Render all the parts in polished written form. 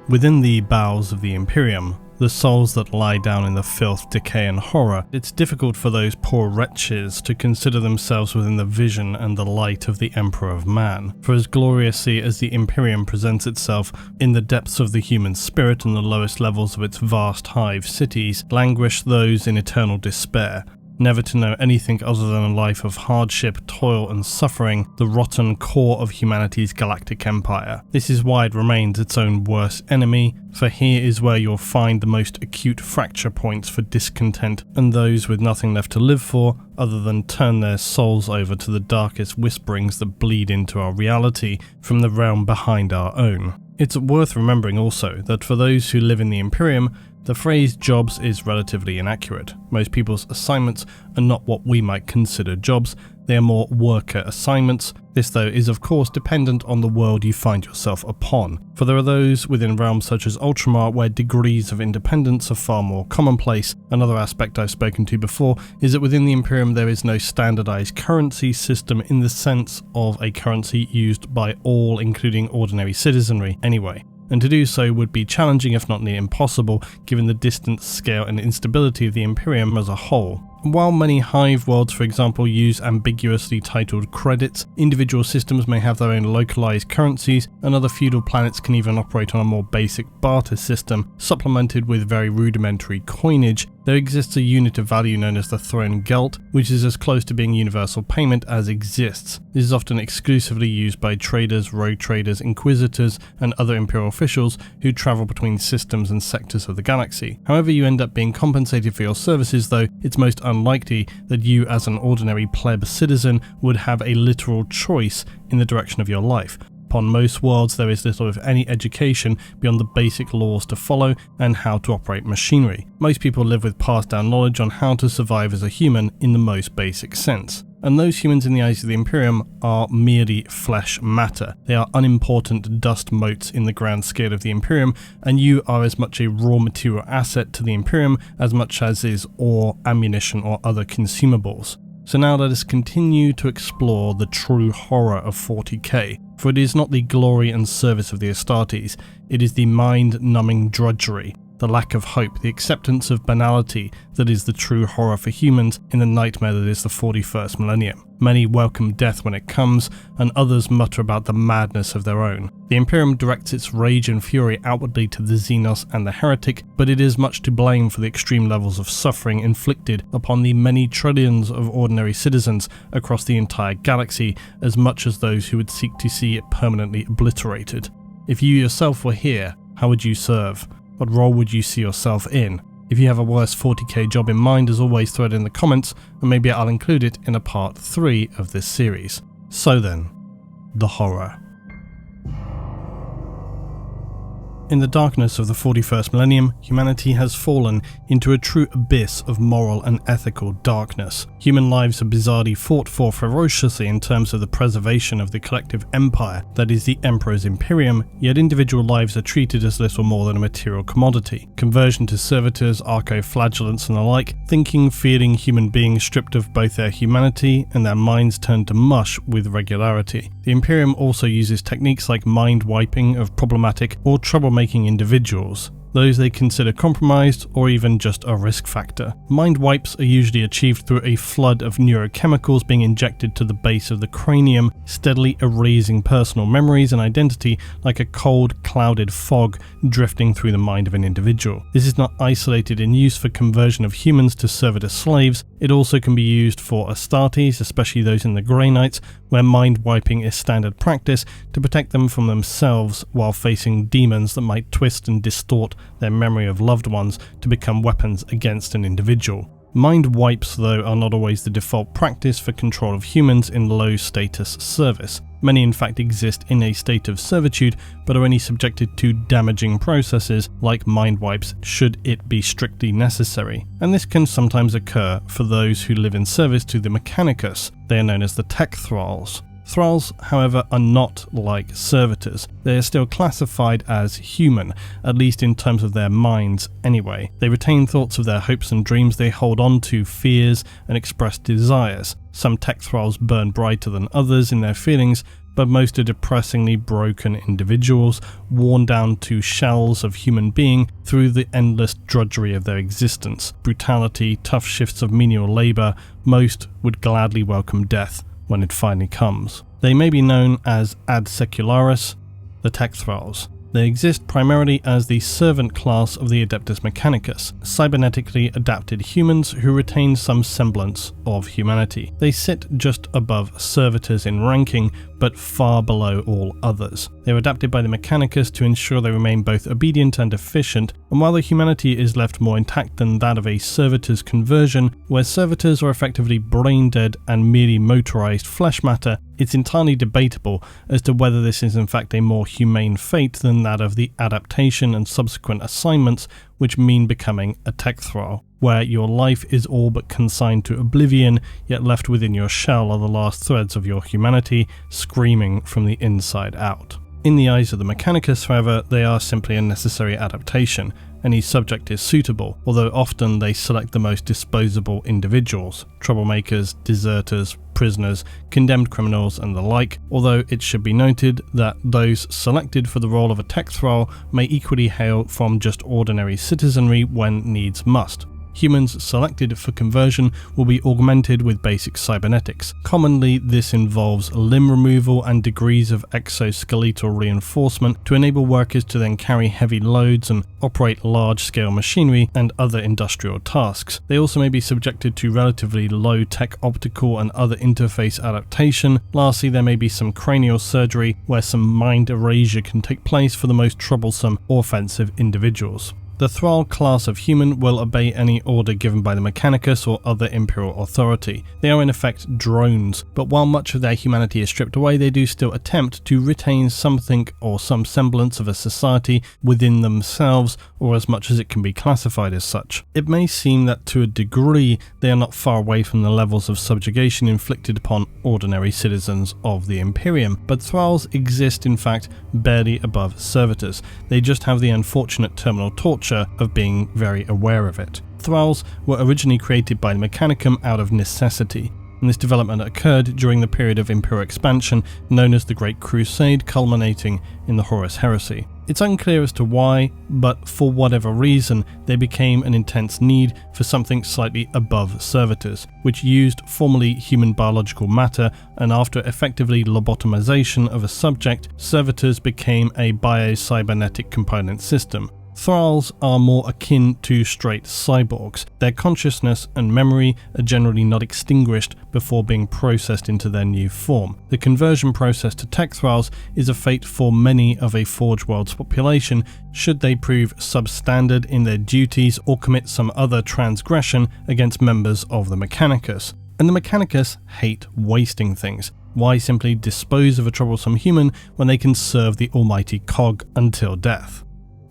Within the bowels of the Imperium, the souls that lie down in the filth, decay and horror, it's difficult for those poor wretches to consider themselves within the vision and the light of the Emperor of Man. For as gloriously as the Imperium presents itself in the depths of the human spirit and the lowest levels of its vast hive cities, languish those in eternal despair, never to know anything other than a life of hardship, toil and suffering, the rotten core of humanity's galactic empire. This is why it remains its own worst enemy, for here is where you'll find the most acute fracture points for discontent and those with nothing left to live for other than turn their souls over to the darkest whisperings that bleed into our reality from the realm behind our own. It's worth remembering also that for those who live in the Imperium, the phrase jobs is relatively inaccurate. Most people's assignments are not what we might consider jobs, they are more worker assignments. This though is of course dependent on the world you find yourself upon, for there are those within realms such as Ultramar where degrees of independence are far more commonplace. Another aspect I've spoken to before is that within the Imperium there is no standardized currency system in the sense of a currency used by all, including ordinary citizenry anyway. And to do so would be challenging if not near impossible given the distance, scale and instability of the Imperium as a whole. While many Hive worlds, for example, use ambiguously titled credits, individual systems may have their own localized currencies, and other feudal planets can even operate on a more basic barter system, supplemented with very rudimentary coinage. There exists a unit of value known as the Throne Geld, which is as close to being universal payment as exists. This is often exclusively used by traders, rogue traders, inquisitors, and other Imperial officials who travel between systems and sectors of the galaxy. However you end up being compensated for your services though, it's most unlikely that you as an ordinary pleb citizen would have a literal choice in the direction of your life. Upon most worlds there is little if any education beyond the basic laws to follow and how to operate machinery. Most people live with passed down knowledge on how to survive as a human in the most basic sense. And those humans in the eyes of the Imperium are merely flesh matter. They are unimportant dust motes in the grand scale of the Imperium, and you are as much a raw material asset to the Imperium as much as is ore, ammunition or other consumables. So now let us continue to explore the true horror of 40k, for it is not the glory and service of the Astartes, it is the mind-numbing drudgery, the lack of hope, the acceptance of banality that is the true horror for humans in the nightmare that is the 41st millennium. Many welcome death when it comes, and others mutter about the madness of their own. The Imperium directs its rage and fury outwardly to the Xenos and the Heretic, but it is much to blame for the extreme levels of suffering inflicted upon the many trillions of ordinary citizens across the entire galaxy, as much as those who would seek to see it permanently obliterated. If you yourself were here, how would you serve? What role would you see yourself in? If you have a worse 40k job in mind, as always throw it in the comments and maybe I'll include it in a part 3 of this series. So then, the horror. In the darkness of the 41st millennium, humanity has fallen into a true abyss of moral and ethical darkness. Human lives are bizarrely fought for ferociously in terms of the preservation of the collective empire that is the Emperor's Imperium, yet individual lives are treated as little more than a material commodity. Conversion to servitors, archo-flagellants and the like, thinking, feeling human beings stripped of both their humanity and their minds turned to mush with regularity. The Imperium also uses techniques like mind wiping of problematic or troublemaking individuals, those they consider compromised or even just a risk factor. Mind wipes are usually achieved through a flood of neurochemicals being injected to the base of the cranium, steadily erasing personal memories and identity like a cold, clouded fog drifting through the mind of an individual. This is not isolated in use for conversion of humans to servitor slaves, it also can be used for Astartes, especially those in the Grey Knights, where mind wiping is standard practice to protect them from themselves while facing demons that might twist and distort their memory of loved ones to become weapons against an individual. Mind wipes, though, are not always the default practice for control of humans in low-status service. Many in fact exist in a state of servitude, but are only subjected to damaging processes like mind wipes should it be strictly necessary. And this can sometimes occur for those who live in service to the Mechanicus. They are known as the Tech Thralls. Thralls, however, are not like servitors. They are still classified as human, at least in terms of their minds anyway. They retain thoughts of their hopes and dreams, they hold on to fears and express desires. Some Tech Thralls burn brighter than others in their feelings, but most are depressingly broken individuals, worn down to shells of human being through the endless drudgery of their existence. Brutality, tough shifts of menial labour, most would gladly welcome death when it finally comes. They may be known as Adsecularis, the tech Thralls. They exist primarily as the servant class of the Adeptus Mechanicus, cybernetically adapted humans who retain some semblance of humanity. They sit just above servitors in ranking, but far below all others. They are adapted by the Mechanicus to ensure they remain both obedient and efficient, and while their humanity is left more intact than that of a servitor's conversion, where servitors are effectively brain dead and merely motorized flesh matter, it's entirely debatable as to whether this is in fact a more humane fate than that of the adaptation and subsequent assignments which mean becoming a tech Thrall, where your life is all but consigned to oblivion, yet left within your shell are the last threads of your humanity, screaming from the inside out. In the eyes of the Mechanicus, however, they are simply a necessary adaptation. Any subject is suitable, although often they select the most disposable individuals, troublemakers, deserters, prisoners, condemned criminals and the like, although it should be noted that those selected for the role of a tech Thrall may equally hail from just ordinary citizenry when needs must. Humans selected for conversion will be augmented with basic cybernetics. Commonly, this involves limb removal and degrees of exoskeletal reinforcement to enable workers to then carry heavy loads and operate large-scale machinery and other industrial tasks. They also may be subjected to relatively low-tech optical and other interface adaptation. Lastly, there may be some cranial surgery where some mind erasure can take place for the most troublesome or offensive individuals. The Thrall class of human will obey any order given by the Mechanicus or other imperial authority. They are in effect drones, but while much of their humanity is stripped away, they do still attempt to retain something or some semblance of a society within themselves, or as much as it can be classified as such. It may seem that to a degree they are not far away from the levels of subjugation inflicted upon ordinary citizens of the Imperium, but Thralls exist in fact barely above servitors. They just have the unfortunate terminal torture of being very aware of it. Thralls were originally created by the Mechanicum out of necessity, and this development occurred during the period of imperial expansion known as the Great Crusade, culminating in the Horus Heresy. It's unclear as to why, but for whatever reason, there became an intense need for something slightly above servitors, which used formerly human biological matter, and after effectively lobotomization of a subject, servitors became a biocybernetic component system. Thralls are more akin to straight cyborgs. Their consciousness and memory are generally not extinguished before being processed into their new form. The conversion process to tech Thralls is a fate for many of a Forge World's population should they prove substandard in their duties or commit some other transgression against members of the Mechanicus. And the Mechanicus hate wasting things. Why simply dispose of a troublesome human when they can serve the almighty cog until death?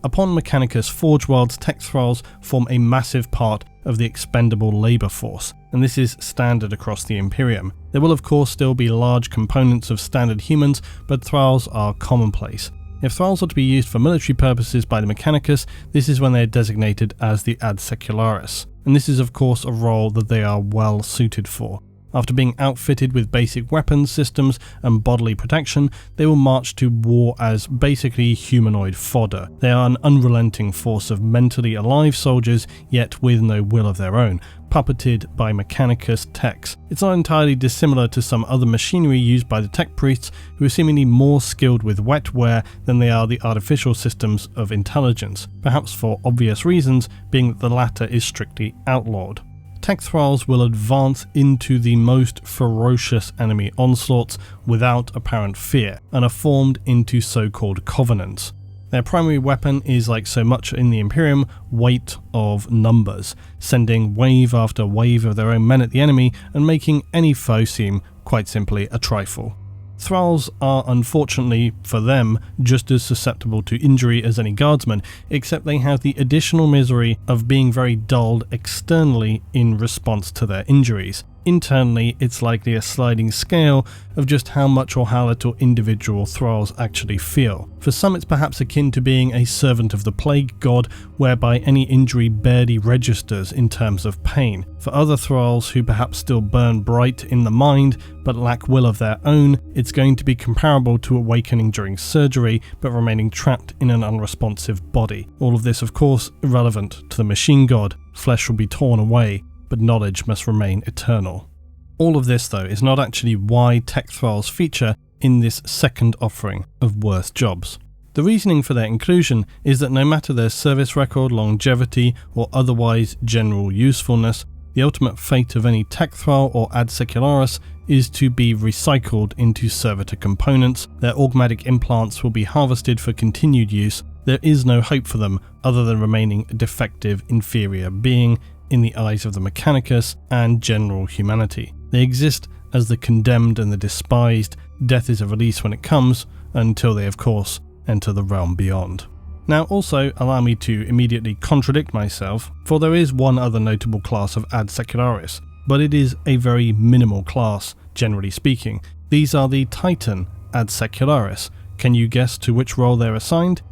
Upon Mechanicus Forge Worlds, tech Thralls form a massive part of the expendable labour force, and this is standard across the Imperium. There will of course still be large components of standard humans, but Thralls are commonplace. If Thralls are to be used for military purposes by the Mechanicus, this is when they are designated as the Adsecularis, and this is of course a role that they are well suited for. After being outfitted with basic weapons systems and bodily protection, they will march to war as basically humanoid fodder. They are an unrelenting force of mentally alive soldiers, yet with no will of their own, puppeted by Mechanicus techs. It's not entirely dissimilar to some other machinery used by the tech priests, who are seemingly more skilled with wetware than they are the artificial systems of intelligence, perhaps for obvious reasons, being that the latter is strictly outlawed. Tech Thralls will advance into the most ferocious enemy onslaughts without apparent fear, and are formed into so-called covenants. Their primary weapon is, like so much in the Imperium, weight of numbers, sending wave after wave of their own men at the enemy and making any foe seem, quite simply, a trifle. Thralls are, unfortunately for them, just as susceptible to injury as any guardsmen, except they have the additional misery of being very dulled externally in response to their injuries. Internally, it's likely a sliding scale of just how much or how little individual thralls actually feel. For some, it's perhaps akin to being a servant of the plague god, whereby any injury barely registers in terms of pain. For other thralls who perhaps still burn bright in the mind but lack will of their own, it's going to be comparable to awakening during surgery but remaining trapped in an unresponsive body. All of this, of course, irrelevant to the machine god. Flesh will be torn away, but knowledge must remain eternal. All of this, though, is not actually why tech thralls feature in this second offering of worst jobs. The reasoning for their inclusion is that no matter their service record, longevity, or otherwise general usefulness, the ultimate fate of any tech thrall or Adsecularis is to be recycled into servitor components. Their augmatic implants will be harvested for continued use. There is no hope for them other than remaining a defective inferior being in the eyes of the Mechanicus and general humanity. They exist as the condemned and the despised. Death is a release when it comes, until they, of course, enter the realm beyond. Now, also allow me to immediately contradict myself, for there is one other notable class of Adsecularis, but it is a very minimal class, generally speaking. These are the Titan Adsecularis. Can you guess to which role they're assigned?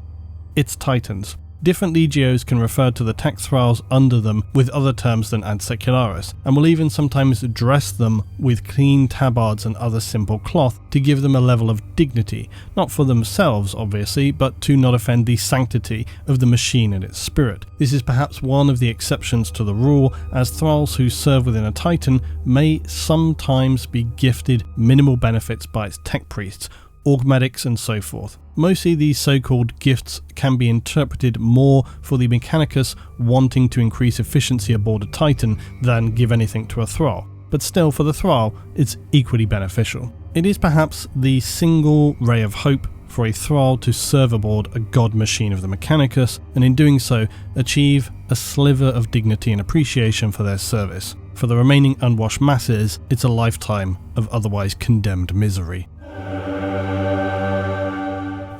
It's Titans. Different legios can refer to the tech thralls under them with other terms than Adsecularis, and will even sometimes dress them with clean tabards and other simple cloth to give them a level of dignity, not for themselves obviously, but to not offend the sanctity of the machine and its spirit. This is perhaps one of the exceptions to the rule, as thralls who serve within a Titan may sometimes be gifted minimal benefits by its tech priests, augmatics and so forth. Mostly these so-called gifts can be interpreted more for the Mechanicus wanting to increase efficiency aboard a Titan than give anything to a thrall, but still for the thrall it's equally beneficial. It is perhaps the single ray of hope for a thrall to serve aboard a god machine of the Mechanicus, and in doing so achieve a sliver of dignity and appreciation for their service. For the remaining unwashed masses, it's a lifetime of otherwise condemned misery.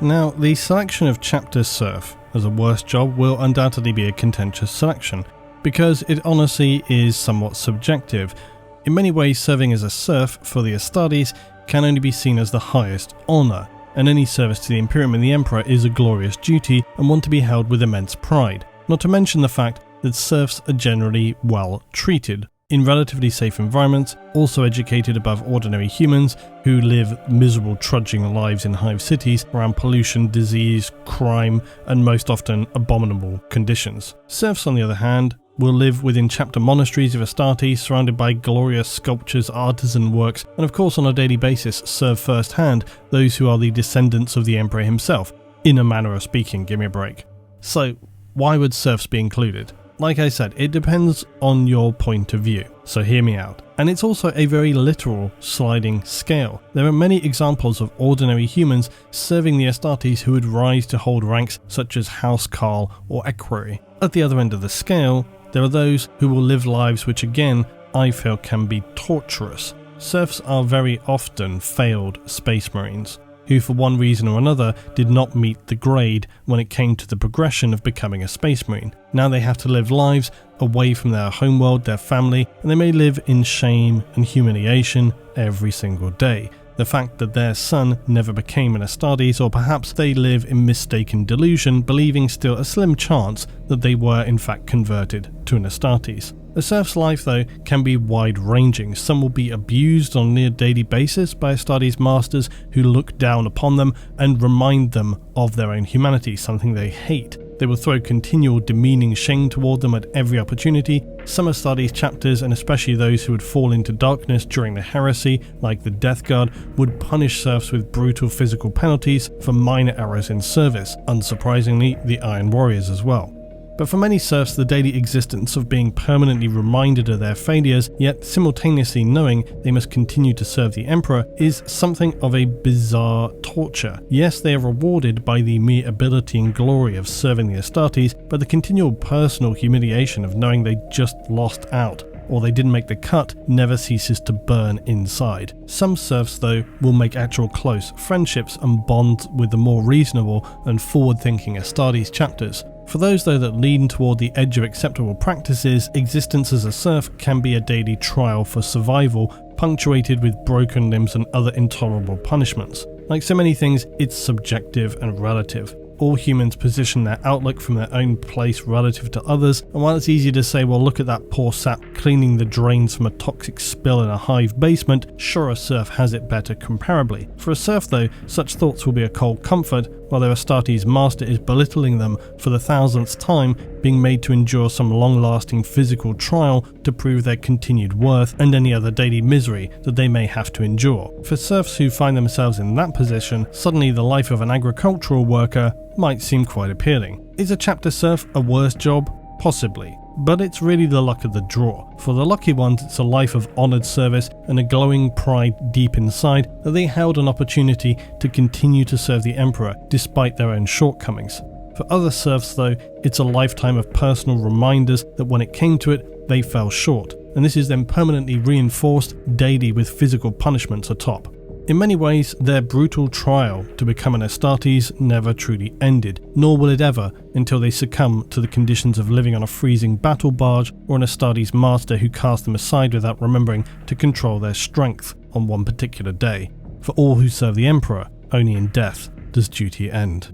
Now, the selection of Chapter Serf as a worst job will undoubtedly be a contentious selection, because it honestly is somewhat subjective. In many ways, serving as a serf for the Astartes can only be seen as the highest honour, and any service to the Imperium and the Emperor is a glorious duty and one to be held with immense pride, not to mention the fact that serfs are generally well treated, in relatively safe environments, also educated above ordinary humans who live miserable trudging lives in Hive cities around pollution, disease, crime, and most often abominable conditions. Serfs, on the other hand, will live within chapter monasteries of Astartes, surrounded by glorious sculptures, artisan works, and of course on a daily basis serve firsthand those who are the descendants of the Emperor himself, in a manner of speaking, give me a break. So, why would serfs be included? Like I said, it depends on your point of view, so hear me out. And it's also a very literal sliding scale. There are many examples of ordinary humans serving the Astartes who would rise to hold ranks such as Housecarl or Equerry. At the other end of the scale, there are those who will live lives which again, I feel can be torturous. Serfs are very often failed space marines, who for one reason or another did not meet the grade when it came to the progression of becoming a space marine. Now they have to live lives away from their homeworld, their family, and they may live in shame and humiliation every single day. The fact that their son never became an Astartes, or perhaps they live in mistaken delusion, believing still a slim chance that they were in fact converted to an Astartes. A serf's life, though, can be wide-ranging. Some will be abused on a near-daily basis by Astartes masters who look down upon them and remind them of their own humanity, something they hate. They will throw continual demeaning shame toward them at every opportunity. Some Astartes chapters, and especially those who would fall into darkness during the heresy, like the Death Guard, would punish serfs with brutal physical penalties for minor errors in service. Unsurprisingly, the Iron Warriors as well. But for many serfs, the daily existence of being permanently reminded of their failures, yet simultaneously knowing they must continue to serve the Emperor, is something of a bizarre torture. Yes, they are rewarded by the mere ability and glory of serving the Astartes, but the continual personal humiliation of knowing they just lost out, or they didn't make the cut, never ceases to burn inside. Some serfs, though, will make actual close friendships and bonds with the more reasonable and forward-thinking Astartes chapters. For those though that lean toward the edge of acceptable practices, existence as a serf can be a daily trial for survival, punctuated with broken limbs and other intolerable punishments. Like so many things, it's subjective and relative. All humans position their outlook from their own place relative to others, and while it's easy to say, well, look at that poor sap cleaning the drains from a toxic spill in a hive basement, sure, a serf has it better comparably. For a serf though, such thoughts will be a cold comfort, while their Astartes master is belittling them for the 1000th time, being made to endure some long-lasting physical trial to prove their continued worth and any other daily misery that they may have to endure. For serfs who find themselves in that position, suddenly the life of an agricultural worker might seem quite appealing. Is a chapter serf a worse job? Possibly. But it's really the luck of the draw. For the lucky ones, it's a life of honoured service and a glowing pride deep inside that they held an opportunity to continue to serve the Emperor despite their own shortcomings. For other serfs though, it's a lifetime of personal reminders that when it came to it, they fell short, and this is then permanently reinforced daily with physical punishments atop. In many ways, their brutal trial to become an Astartes never truly ended, nor will it ever until they succumb to the conditions of living on a freezing battle barge or an Astartes master who cast them aside without remembering to control their strength on one particular day. For all who serve the Emperor, only in death does duty end.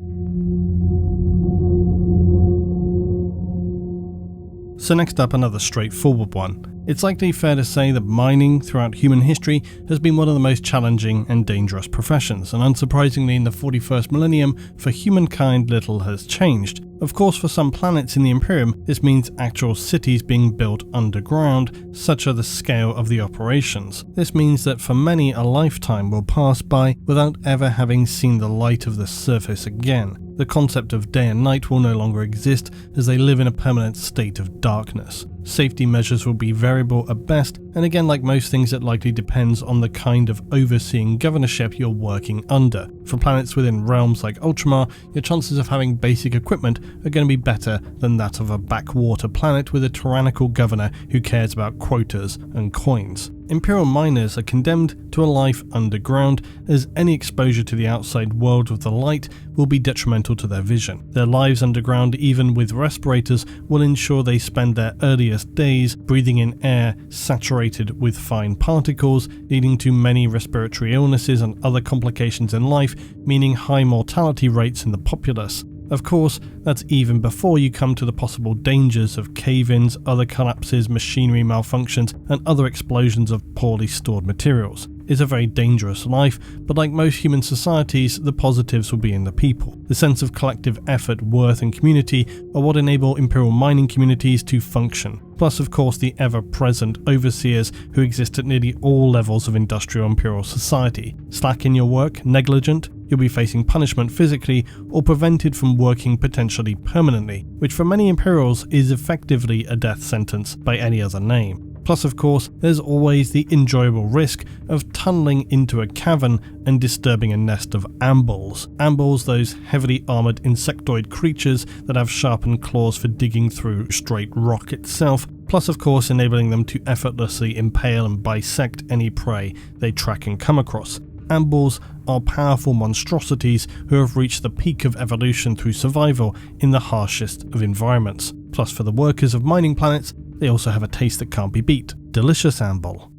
So next up, another straightforward one. It's likely fair to say that mining throughout human history has been one of the most challenging and dangerous professions, and unsurprisingly in the 41st millennium, for humankind little has changed. Of course, for some planets in the Imperium, this means actual cities being built underground, such are the scale of the operations. This means that for many a lifetime will pass by without ever having seen the light of the surface again. The concept of day and night will no longer exist as they live in a permanent state of darkness. Safety measures will be variable at best, and again, like most things, it likely depends on the kind of overseeing governorship you're working under. For planets within realms like Ultramar, your chances of having basic equipment are going to be better than that of a backwater planet with a tyrannical governor who cares about quotas and coins. Imperial miners are condemned to a life underground, as any exposure to the outside world with the light will be detrimental to their vision. Their lives underground, even with respirators, will ensure they spend their earliest days breathing in air saturated with fine particles, leading to many respiratory illnesses and other complications in life, meaning high mortality rates in the populace. Of course, that's even before you come to the possible dangers of cave-ins, other collapses, machinery malfunctions, and other explosions of poorly stored materials. It's a very dangerous life, but like most human societies, the positives will be in the people. The sense of collective effort, worth, and community are what enable Imperial mining communities to function. Plus, of course, the ever-present overseers who exist at nearly all levels of industrial Imperial society. Slack in your work, negligent, you'll be facing punishment physically or prevented from working potentially permanently, which for many Imperials is effectively a death sentence by any other name. Plus, of course, there's always the enjoyable risk of tunneling into a cavern and disturbing a nest of ambuls. Ambuls, those heavily armoured insectoid creatures that have sharpened claws for digging through straight rock itself, plus of course enabling them to effortlessly impale and bisect any prey they track and come across. Ambuls are powerful monstrosities who have reached the peak of evolution through survival in the harshest of environments. Plus, for the workers of mining planets, they also have a taste that can't be beat. Delicious ambul.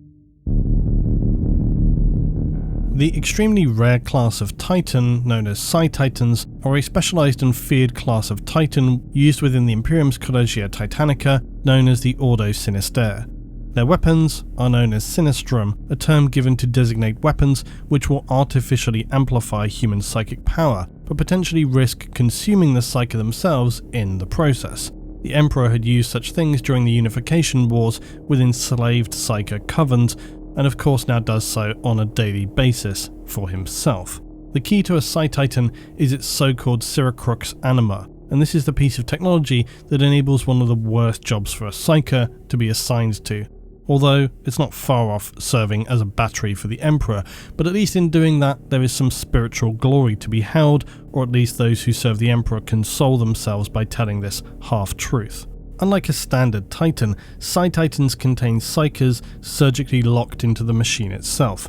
The extremely rare class of Titan, known as Psi Titans, are a specialised and feared class of Titan used within the Imperium's Collegia Titanica, known as the Ordo Sinister. Their weapons are known as Sinistrum, a term given to designate weapons which will artificially amplify human psychic power, but potentially risk consuming the psyche themselves in the process. The Emperor had used such things during the Unification Wars with enslaved psyker covens, and of course now does so on a daily basis for himself. The key to a Psi Titan is its so-called Siracrux Anima, and this is the piece of technology that enables one of the worst jobs for a psyker to be assigned to. Although it's not far off serving as a battery for the Emperor, but at least in doing that there is some spiritual glory to be held, or at least those who serve the Emperor console themselves by telling this half-truth. Unlike a standard Titan, Psi Titans contain psychers surgically locked into the machine itself.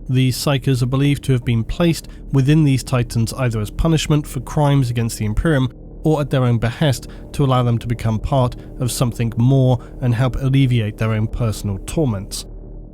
These psychers are believed to have been placed within these Titans either as punishment for crimes against the Imperium, or at their own behest to allow them to become part of something more and help alleviate their own personal torments.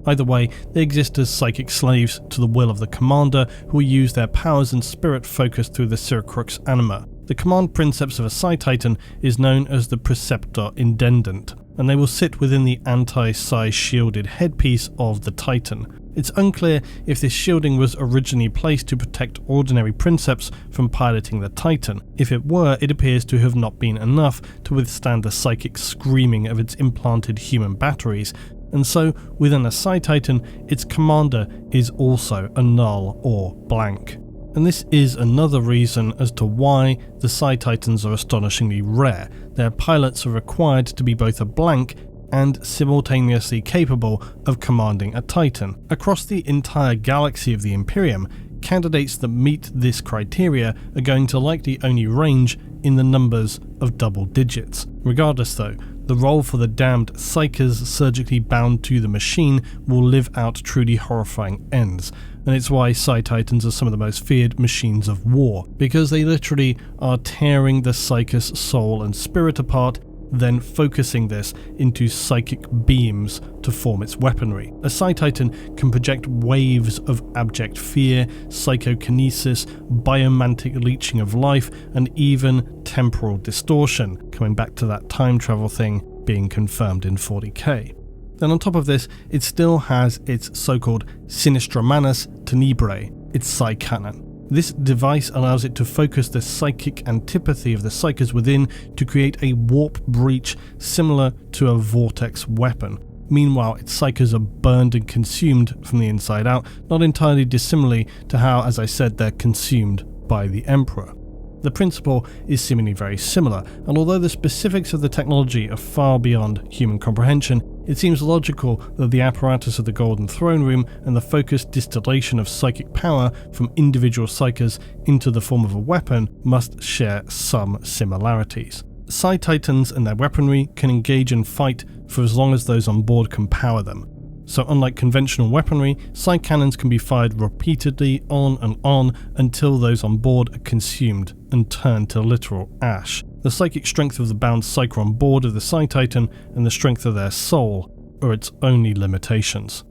Either way, they exist as psychic slaves to the will of the commander, who will use their powers and spirit focus through the Circrux anima. The command princeps of a Psi Titan is known as the Preceptor Intendant, and they will sit within the anti-Psi shielded headpiece of the Titan. It's unclear if this shielding was originally placed to protect ordinary princeps from piloting the Titan. If it were, it appears to have not been enough to withstand the psychic screaming of its implanted human batteries, and so within a Psi Titan, its commander is also a null or blank. And this is another reason as to why the Psi Titans are astonishingly rare. Their pilots are required to be both a blank and simultaneously capable of commanding a Titan. Across the entire galaxy of the Imperium, candidates that meet this criteria are going to likely only range in the numbers of double digits. Regardless though, the role for the damned psychers surgically bound to the machine will live out truly horrifying ends, and it's why Psi Titans are some of the most feared machines of war, because they literally are tearing the psychus soul and spirit apart, then focusing this into psychic beams to form its weaponry. A Psi Titan can project waves of abject fear, psychokinesis, biomantic leeching of life, and even temporal distortion, coming back to that time travel thing being confirmed in 40k. Then on top of this, it still has its so-called Sinistra Manus Tenebrae, its Psi Cannon. This device allows it to focus the psychic antipathy of the psychers within to create a warp breach similar to a vortex weapon. Meanwhile, its psychers are burned and consumed from the inside out, not entirely dissimilarly to how, as I said, they're consumed by the Emperor. The principle is seemingly very similar, and although the specifics of the technology are far beyond human comprehension, it seems logical that the apparatus of the Golden Throne Room and the focused distillation of psychic power from individual psychers into the form of a weapon must share some similarities. Psi Titans and their weaponry can engage and fight for as long as those on board can power them. So unlike conventional weaponry, Psi cannons can be fired repeatedly on and on until those on board are consumed and turned to literal ash. The psychic strength of the bound psyker on board of the Psi Titan and the strength of their soul are its only limitations.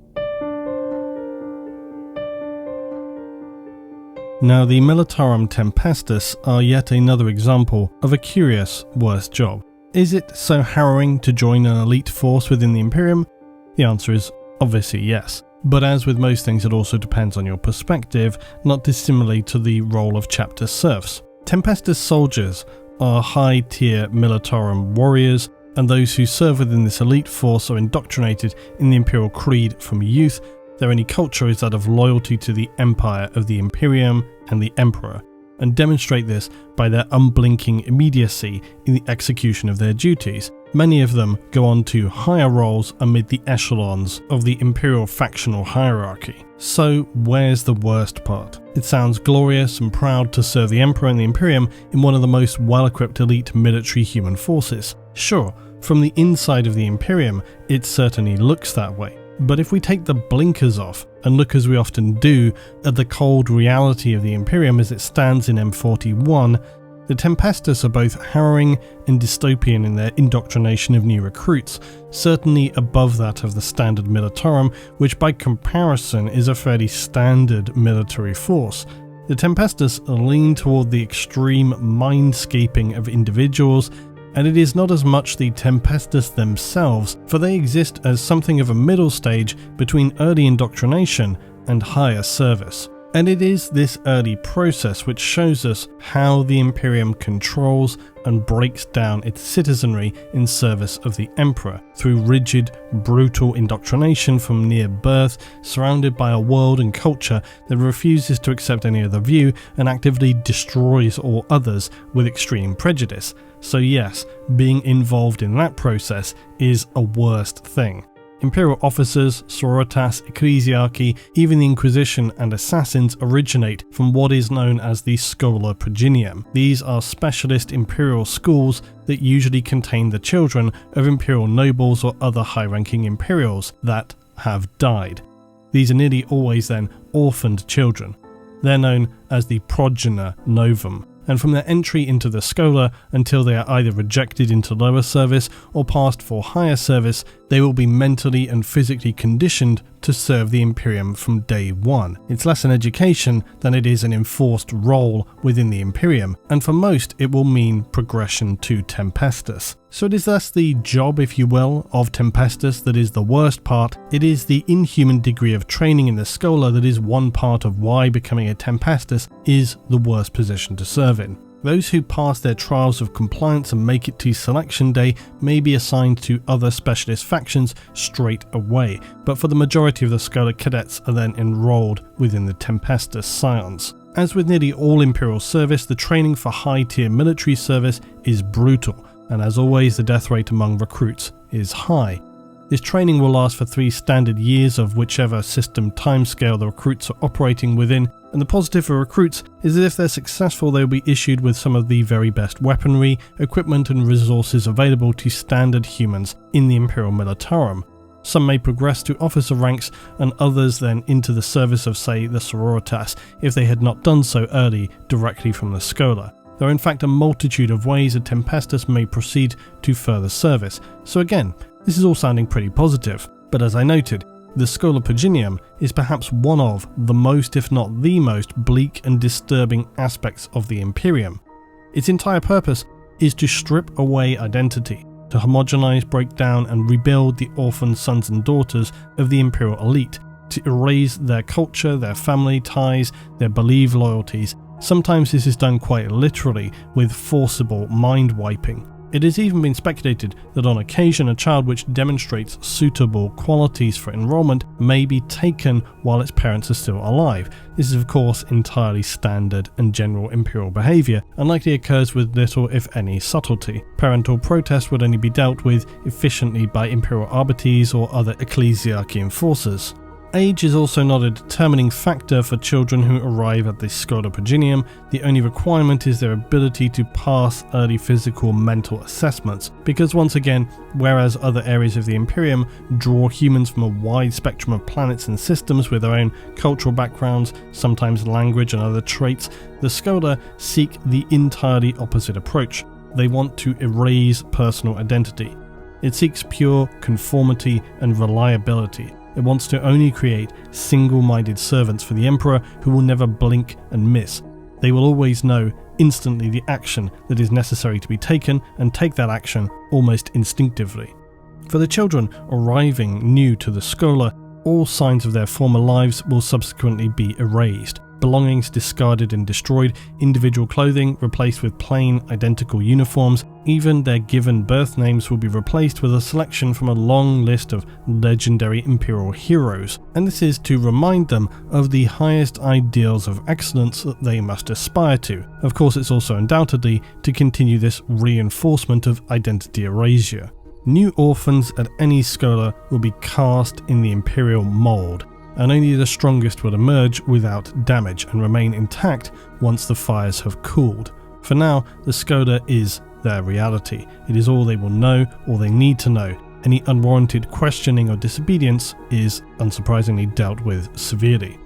Now, the Militarum Tempestus are yet another example of a curious worst job. Is it so harrowing to join an elite force within the Imperium? The answer is obviously yes. But as with most things, it also depends on your perspective, not dissimilarly to the role of chapter serfs. Tempestus soldiers are high-tier Militarum warriors, and those who serve within this elite force are indoctrinated in the Imperial Creed from youth. Their only culture is that of loyalty to the Empire of the Imperium and the Emperor, and demonstrate this by their unblinking immediacy in the execution of their duties. Many of them go on to higher roles amid the echelons of the Imperial factional hierarchy. So where's the worst part? It sounds glorious and proud to serve the Emperor and the Imperium in one of the most well-equipped elite military human forces. Sure, from the inside of the Imperium, it certainly looks that way. But if we take the blinkers off and look, as we often do, at the cold reality of the Imperium as it stands in M41, the Tempestus are both harrowing and dystopian in their indoctrination of new recruits, certainly above that of the standard Militarum, which by comparison is a fairly standard military force. The Tempestus lean toward the extreme mindscaping of individuals, and it is not as much the Tempestus themselves, for they exist as something of a middle stage between early indoctrination and higher service. And it is this early process which shows us how the Imperium controls and breaks down its citizenry in service of the Emperor, through rigid, brutal indoctrination from near birth, surrounded by a world and culture that refuses to accept any other view and actively destroys all others with extreme prejudice. So yes, being involved in that process is a worst thing. Imperial officers, sororitas, ecclesiarchy, even the Inquisition and assassins originate from what is known as the Schola Progenium. These are specialist imperial schools that usually contain the children of imperial nobles or other high-ranking imperials that have died. These are nearly always then orphaned children. They're known as the progena novum, and from their entry into the Schola until they are either rejected into lower service or passed for higher service, they will be mentally and physically conditioned to serve the Imperium from day one. It's less an education than it is an enforced role within the Imperium, and for most it will mean progression to Tempestus. So it is thus the job, if you will, of Tempestus that is the worst part. It is the inhuman degree of training in the Schola that is one part of why becoming a Tempestus is the worst position to serve in. Those who pass their trials of compliance and make it to selection day may be assigned to other specialist factions straight away, but for the majority of the Schola cadets are then enrolled within the Tempestus Scions. As with nearly all Imperial service, the training for high-tier military service is brutal, and as always the death rate among recruits is high. This training will last for 3 standard years of whichever system timescale the recruits are operating within, and the positive for recruits is that if they're successful they will be issued with some of the very best weaponry, equipment and resources available to standard humans in the Imperial Militarum. Some may progress to officer ranks and others then into the service of, say, the Sororitas if they had not done so early directly from the Schola. There are in fact a multitude of ways a Tempestus may proceed to further service, so again, this is all sounding pretty positive, but as I noted, the Schola Paginium is perhaps one of the most, if not the most, bleak and disturbing aspects of the Imperium. Its entire purpose is to strip away identity, to homogenize, break down and rebuild the orphan sons and daughters of the Imperial elite, to erase their culture, their family ties, their believed loyalties. Sometimes this is done quite literally with forcible mind wiping. It has even been speculated that on occasion a child which demonstrates suitable qualities for enrollment may be taken while its parents are still alive. This is of course entirely standard and general Imperial behaviour, and likely occurs with little if any subtlety. Parental protest would only be dealt with efficiently by Imperial arbites or other ecclesiarchy enforcers. Age is also not a determining factor for children who arrive at the Schola Paginium. The only requirement is their ability to pass early physical mental assessments, because once again, whereas other areas of the Imperium draw humans from a wide spectrum of planets and systems with their own cultural backgrounds, sometimes language and other traits, the Schola seek the entirely opposite approach. They want to erase personal identity. It seeks pure conformity and reliability. It wants to only create single-minded servants for the Emperor who will never blink and miss. They will always know instantly the action that is necessary to be taken and take that action almost instinctively. For the children arriving new to the Schola, all signs of their former lives will subsequently be erased. Belongings discarded and destroyed, individual clothing replaced with plain, identical uniforms, even their given birth names will be replaced with a selection from a long list of legendary Imperial heroes, and this is to remind them of the highest ideals of excellence that they must aspire to. Of course, it's also undoubtedly to continue this reinforcement of identity erasure. New orphans at any Schola will be cast in the Imperial mould, and only the strongest will emerge without damage and remain intact once the fires have cooled. For now, the Schola is their reality. It is all they will know, all they need to know. Any unwarranted questioning or disobedience is, unsurprisingly, dealt with severely.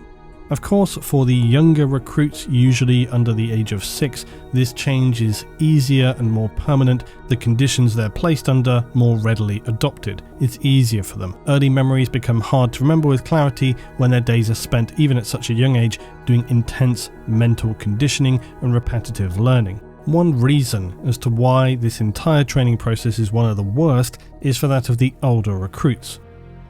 Of course, for the younger recruits, usually under the age of 6, this change is easier and more permanent. The conditions they're placed under more readily adopted. It's easier for them. Early memories become hard to remember with clarity when their days are spent, even at such a young age, doing intense mental conditioning and repetitive learning. One reason as to why this entire training process is one of the worst is for that of the older recruits.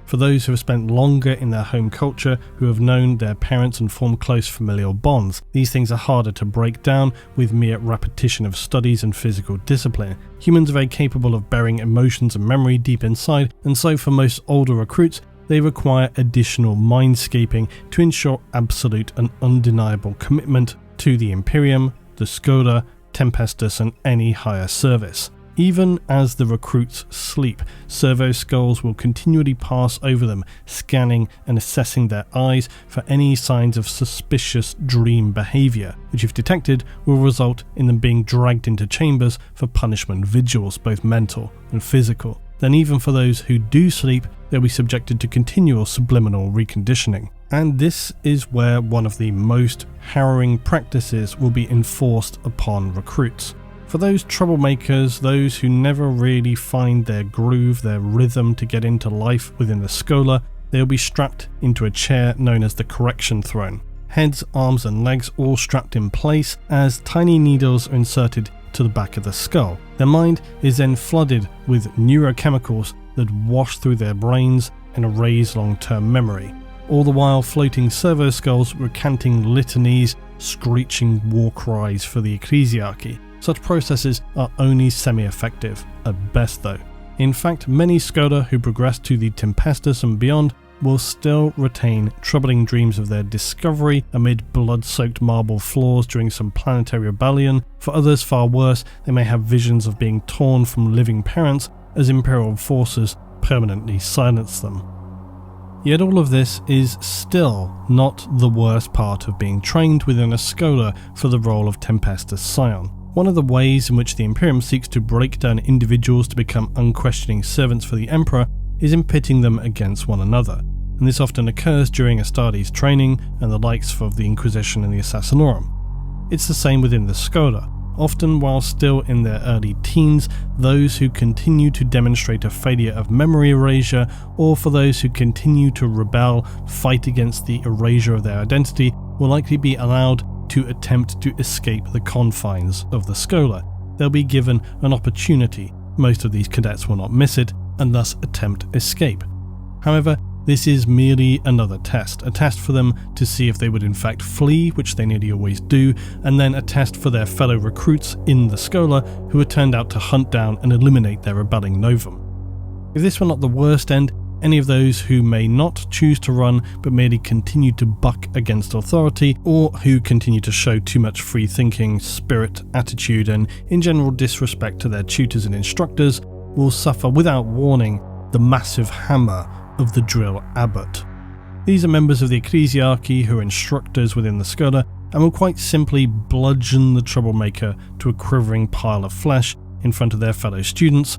For those who have spent longer in their home culture, who have known their parents and formed close familial bonds, these things are harder to break down with mere repetition of studies and physical discipline. Humans are very capable of burying emotions and memory deep inside, and so for most older recruits, they require additional mindscaping to ensure absolute and undeniable commitment to the Imperium, the Schola, Tempestus and any higher service. Even as the recruits sleep, servo skulls will continually pass over them, scanning and assessing their eyes for any signs of suspicious dream behaviour, which if detected will result in them being dragged into chambers for punishment vigils, both mental and physical. Then even for those who do sleep, they'll be subjected to continual subliminal reconditioning. And this is where one of the most harrowing practices will be enforced upon recruits. For those troublemakers, those who never really find their groove, their rhythm to get into life within the Schola, they'll be strapped into a chair known as the correction throne. Heads, arms and legs all strapped in place as tiny needles are inserted to the back of the skull. Their mind is then flooded with neurochemicals that wash through their brains and erase long-term memory. All the while floating servo skulls recanting litanies, screeching war cries for the ecclesiarchy. Such processes are only semi-effective, at best though. In fact, many Schola who progress to the Tempestus and beyond will still retain troubling dreams of their discovery amid blood-soaked marble floors during some planetary rebellion. For others far worse, they may have visions of being torn from living parents as Imperial forces permanently silence them. Yet all of this is still not the worst part of being trained within a Schola for the role of Tempestus Scion. One of the ways in which the Imperium seeks to break down individuals to become unquestioning servants for the Emperor is in pitting them against one another, and this often occurs during Astartes training and the likes of the Inquisition and the Assassinorum. It's the same within the Schola. Often while still in their early teens, those who continue to demonstrate a failure of memory erasure, or for those who continue to rebel, fight against the erasure of their identity, will likely be allowed to attempt to escape the confines of the Schola. They'll be given an opportunity. Most of these cadets will not miss it, and thus attempt escape. However, this is merely another test, a test for them to see if they would in fact flee, which they nearly always do, and then a test for their fellow recruits in the Schola who are turned out to hunt down and eliminate their rebelling novum. If this were not the worst end, any of those who may not choose to run but merely continue to buck against authority, or who continue to show too much free thinking, spirit, attitude and in general disrespect to their tutors and instructors, will suffer without warning the massive hammer of the drill abbot. These are members of the ecclesiarchy who are instructors within the Schola and will quite simply bludgeon the troublemaker to a quivering pile of flesh in front of their fellow students.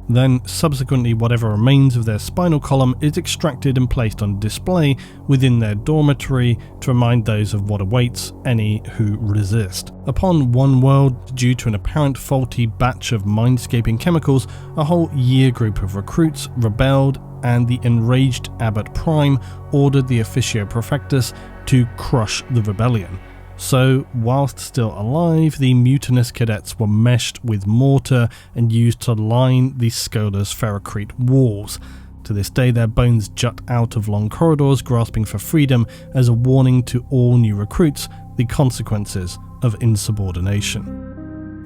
Then subsequently whatever remains of their spinal column is extracted and placed on display within their dormitory to remind those of what awaits any who resist. Upon one world, due to an apparent faulty batch of mindscaping chemicals, a whole year group of recruits rebelled and the enraged Abbot Prime ordered the Officio Prefectus to crush the rebellion. So, whilst still alive, the mutinous cadets were meshed with mortar and used to line the Schola's ferrocrete walls. To this day, their bones jut out of long corridors, grasping for freedom as a warning to all new recruits the consequences of insubordination.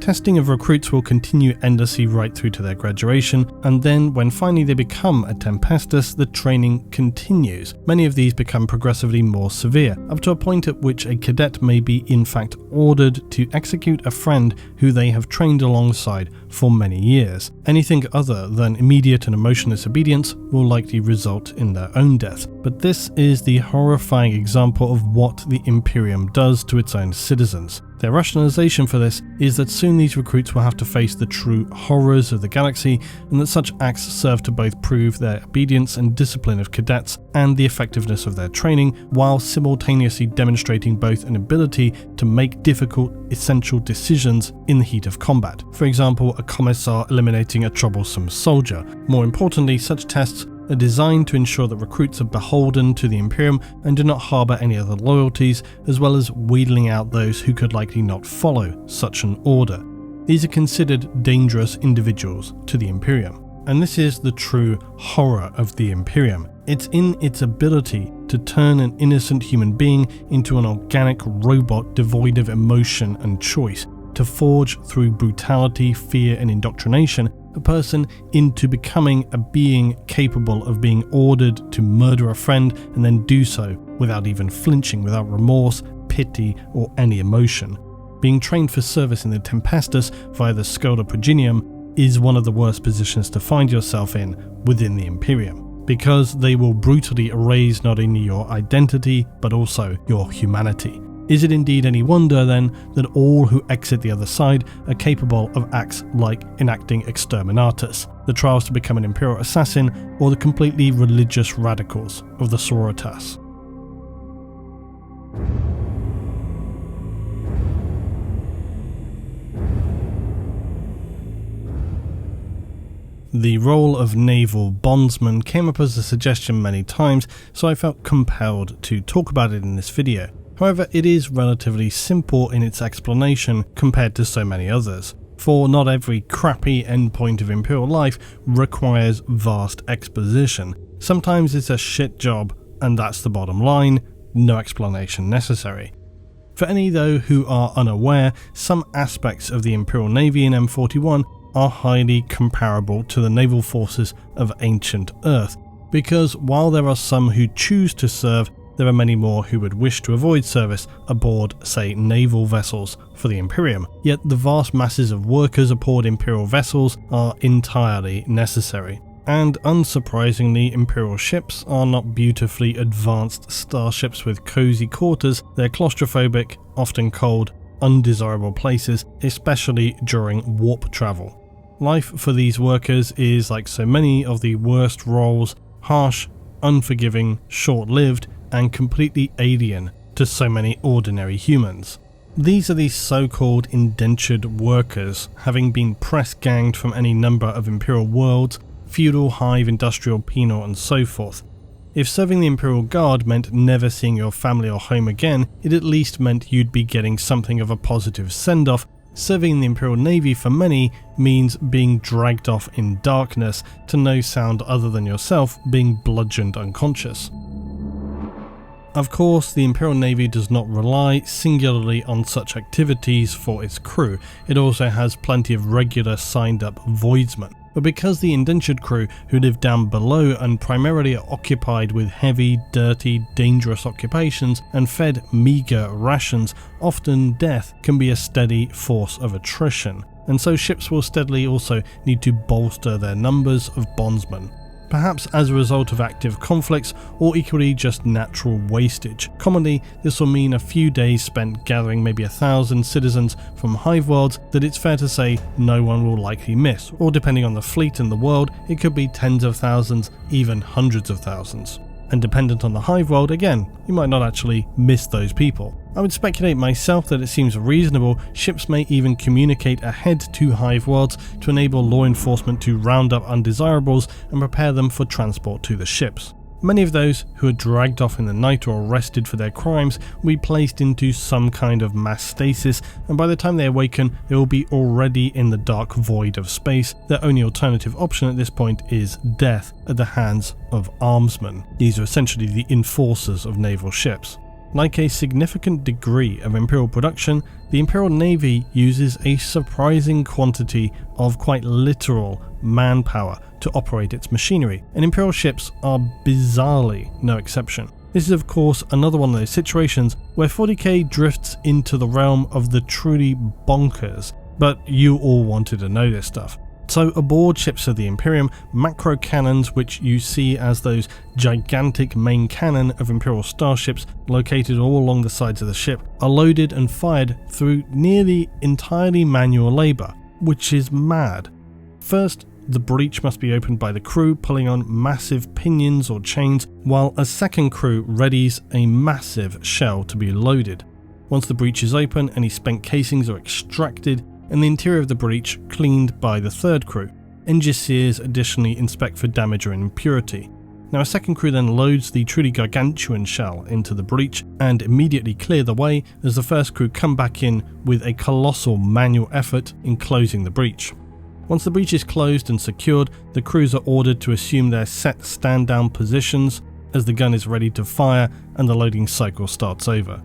Testing of recruits will continue endlessly right through to their graduation, and then when finally they become a Tempestus, the training continues. Many of these become progressively more severe, up to a point at which a cadet may be in fact ordered to execute a friend who they have trained alongside for many years. Anything other than immediate and emotionless obedience will likely result in their own death. But this is the horrifying example of what the Imperium does to its own citizens. Their rationalization for this is that soon these recruits will have to face the true horrors of the galaxy, and that such acts serve to both prove their obedience and discipline of cadets and the effectiveness of their training, while simultaneously demonstrating both an ability to make difficult, essential decisions in the heat of combat. For example, a commissar eliminating a troublesome soldier. More importantly, such tests are designed to ensure that recruits are beholden to the Imperium and do not harbour any other loyalties, as well as wheedling out those who could likely not follow such an order. These are considered dangerous individuals to the Imperium. And this is the true horror of the Imperium. It's in its ability to turn an innocent human being into an organic robot devoid of emotion and choice, to forge through brutality, fear and indoctrination a person into becoming a being capable of being ordered to murder a friend and then do so without even flinching, without remorse, pity or any emotion. Being trained for service in the Tempestus via the Schola Progenium is one of the worst positions to find yourself in within the Imperium, because they will brutally erase not only your identity but also your humanity. Is it indeed any wonder then that all who exit the other side are capable of acts like enacting exterminatus, the trials to become an imperial assassin, or the completely religious radicals of the sororitas? The role of naval bondsman came up as a suggestion many times, so I felt compelled to talk about it in this video. However, it is relatively simple in its explanation compared to so many others, for not every crappy endpoint of Imperial life requires vast exposition. Sometimes it's a shit job, and that's the bottom line, no explanation necessary. For any though who are unaware, some aspects of the Imperial Navy in M41 are highly comparable to the naval forces of ancient Earth, because while there are some who choose to serve, there are many more who would wish to avoid service aboard, say, naval vessels for the Imperium, yet the vast masses of workers aboard Imperial vessels are entirely necessary. And unsurprisingly, Imperial ships are not beautifully advanced starships with cozy quarters. They're claustrophobic, often cold, undesirable places, especially during warp travel. Life for these workers is, like so many of the worst roles, harsh, unforgiving, short-lived, and completely alien to so many ordinary humans. These are the so-called indentured workers, having been press-ganged from any number of Imperial worlds, feudal, hive, industrial, penal, and so forth. If serving the Imperial Guard meant never seeing your family or home again, it at least meant you'd be getting something of a positive send-off. Serving in the Imperial Navy for many means being dragged off in darkness to no sound other than yourself being bludgeoned unconscious. Of course, the Imperial Navy does not rely singularly on such activities for its crew. It also has plenty of regular signed-up voidsmen. But because the indentured crew who live down below and primarily are occupied with heavy, dirty, dangerous occupations and fed meagre rations, often death can be a steady force of attrition, and so ships will steadily also need to bolster their numbers of bondsmen. Perhaps as a result of active conflicts, or equally just natural wastage. Commonly, this will mean a few days spent gathering maybe 1,000 citizens from Hive worlds that it's fair to say no one will likely miss, or depending on the fleet and the world, it could be tens of thousands, even hundreds of thousands. And dependent on the Hive world, again, you might not actually miss those people. I would speculate myself that it seems reasonable ships may even communicate ahead to Hive worlds to enable law enforcement to round up undesirables and prepare them for transport to the ships. Many of those who are dragged off in the night or arrested for their crimes will be placed into some kind of mass stasis, and by the time they awaken they will be already in the dark void of space. Their only alternative option at this point is death at the hands of armsmen. These are essentially the enforcers of naval ships. Like a significant degree of Imperial production, the Imperial Navy uses a surprising quantity of quite literal manpower to operate its machinery, and Imperial ships are bizarrely no exception. This is of course another one of those situations where 40k drifts into the realm of the truly bonkers, but you all wanted to know this stuff. So aboard ships of the Imperium, macro cannons, which you see as those gigantic main cannon of Imperial starships located all along the sides of the ship, are loaded and fired through nearly entirely manual labour, which is mad. First, the breach must be opened by the crew pulling on massive pinions or chains, while a second crew readies a massive shell to be loaded. Once the breach is open, any spent casings are extracted and the interior of the breach cleaned by the third crew. Engineers additionally inspect for damage or impurity. Now a second crew then loads the truly gargantuan shell into the breach and immediately clear the way as the first crew come back in with a colossal manual effort in closing the breach. Once the breach is closed and secured, the crews are ordered to assume their set stand down positions as the gun is ready to fire and the loading cycle starts over.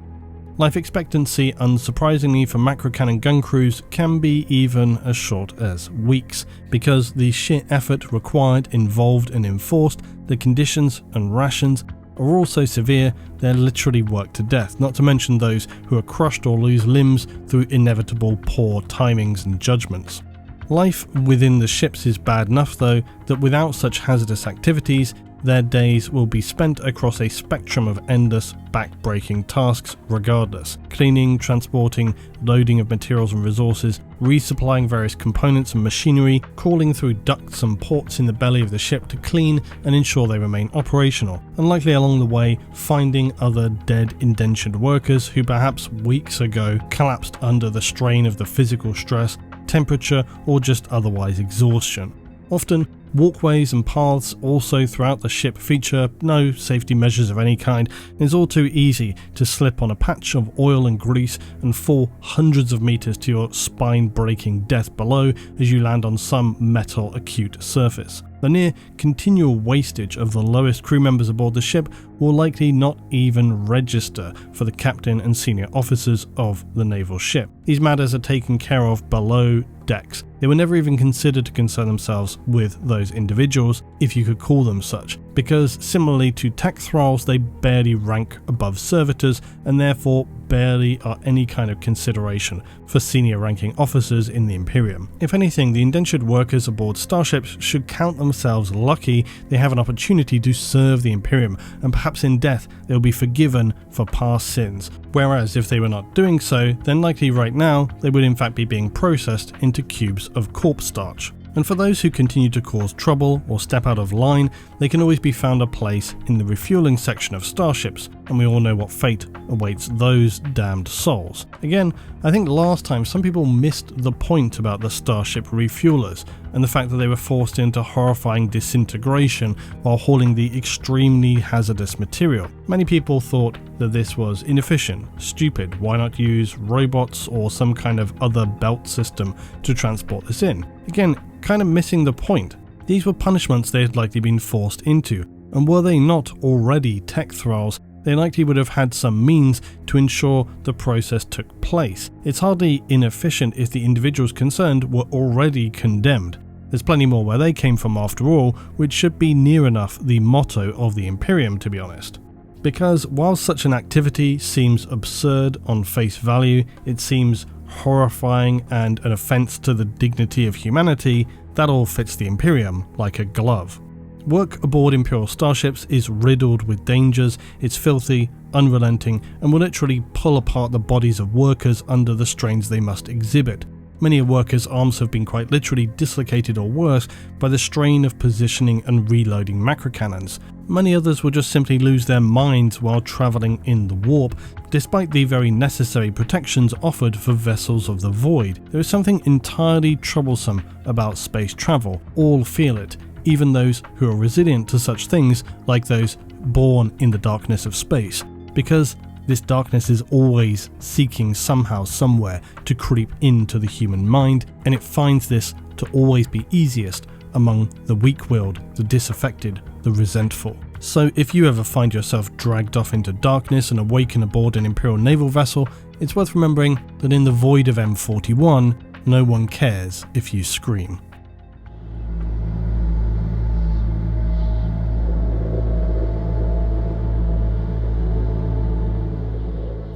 Life expectancy, unsurprisingly for macro cannon gun crews, can be even as short as weeks, because the sheer effort required, involved and enforced, the conditions and rations are all so severe they're literally worked to death, not to mention those who are crushed or lose limbs through inevitable poor timings and judgments. Life within the ships is bad enough though that without such hazardous activities, their days will be spent across a spectrum of endless, back-breaking tasks regardless. Cleaning, transporting, loading of materials and resources, resupplying various components and machinery, crawling through ducts and ports in the belly of the ship to clean and ensure they remain operational, and likely along the way finding other dead indentured workers who perhaps weeks ago collapsed under the strain of the physical stress, temperature or just otherwise exhaustion. Often, Walkways and paths also throughout the ship feature no safety measures of any kind, and it's all too easy to slip on a patch of oil and grease and fall hundreds of meters to your spine-breaking death below as you land on some metal acute surface. The near continual wastage of the lowest crew members aboard the ship will likely not even register for the captain and senior officers of the naval ship. These matters are taken care of below decks. They were never even considered to concern themselves with those individuals, if you could call them such, because similarly to tech thralls, they barely rank above servitors and therefore barely are any kind of consideration for senior ranking officers in the Imperium. If anything, the indentured workers aboard starships should count themselves lucky they have an opportunity to serve the Imperium, and perhaps in death they will be forgiven for past sins, whereas if they were not doing so, then likely right now they would in fact be being processed into cubes of corpse starch. And for those who continue to cause trouble or step out of line, they can always be found a place in the refueling section of starships, and we all know what fate awaits those damned souls. Again, I think last time some people missed the point about the starship refuelers, and the fact that they were forced into horrifying disintegration while hauling the extremely hazardous material. Many people thought that this was inefficient, stupid, why not use robots or some kind of other belt system to transport this in? Again, kind of missing the point. These were punishments they had likely been forced into, and were they not already tech thralls, they likely would have had some means to ensure the process took place. It's hardly inefficient if the individuals concerned were already condemned. There's plenty more where they came from after all, which should be near enough the motto of the Imperium, to be honest. Because while such an activity seems absurd on face value, it seems horrifying and an offence to the dignity of humanity, that all fits the Imperium like a glove. Work aboard Imperial starships is riddled with dangers, it's filthy, unrelenting, and will literally pull apart the bodies of workers under the strains they must exhibit. Many a worker's arms have been quite literally dislocated or worse by the strain of positioning and reloading macrocannons. Many others will just simply lose their minds while travelling in the warp, despite the very necessary protections offered for vessels of the void. There is something entirely troublesome about space travel. All feel it, even those who are resilient to such things, like those born in the darkness of space, because this darkness is always seeking somehow, somewhere to creep into the human mind, and it finds this to always be easiest among the weak-willed, the disaffected, the resentful. So if you ever find yourself dragged off into darkness and awaken aboard an Imperial naval vessel, it's worth remembering that in the void of M41, no one cares if you scream.